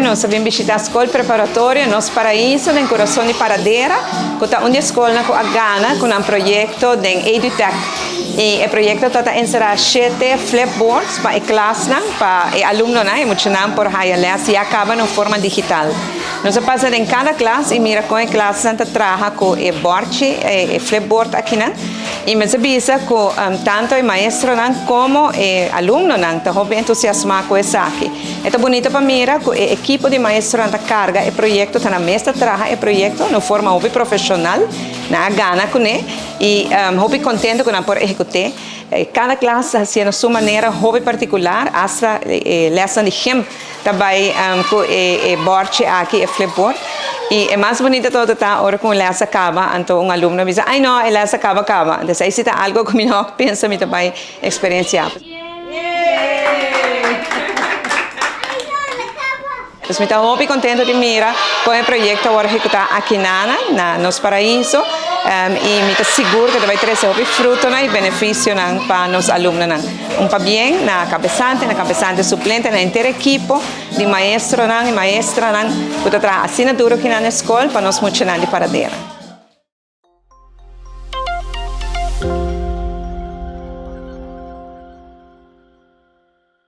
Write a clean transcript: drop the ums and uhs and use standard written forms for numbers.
nós vamos visitar a escola preparatória Nosso Paraíso, em coração de Paradeira, que é uma escola com a Ghana, com um projeto de EduTech. E o projeto está encerrar 7 flipboards para a classe, para os alunos, emocionados por a e acaba em forma digital. Nós passamos em cada classe e mira com a classe Santa trabalha com o board, o flipboard aqui, e me avisa que tanto o maestro como o aluno estão bem entusiasmados com isso aqui. É bonito para mirar que o equipe de maestro carga o projeto, está na mesa trabalha o projeto de forma muito profissional, na Ghana com ele, e muito contente com a por executar. Cada classe assim a sua maneira muito particular, hasta lesson de him também com o board aqui, o flipboard. E é mais bonito todo tá agora com a lesson acaba, então aluno diz, ai não, a lesson acaba. Então se está algo que eu penso me também experienciar. Então, estou muito contente de mirar com o projeto agora executar aqui na Nosso Paraíso e me estou seguro que vai trazer fruto e benefício para os alunos. Para bem na cabeçante suplente, na inteira equipe de maestro e maestra, que está assinatura aqui na escola para nós funcionar de Paradeira.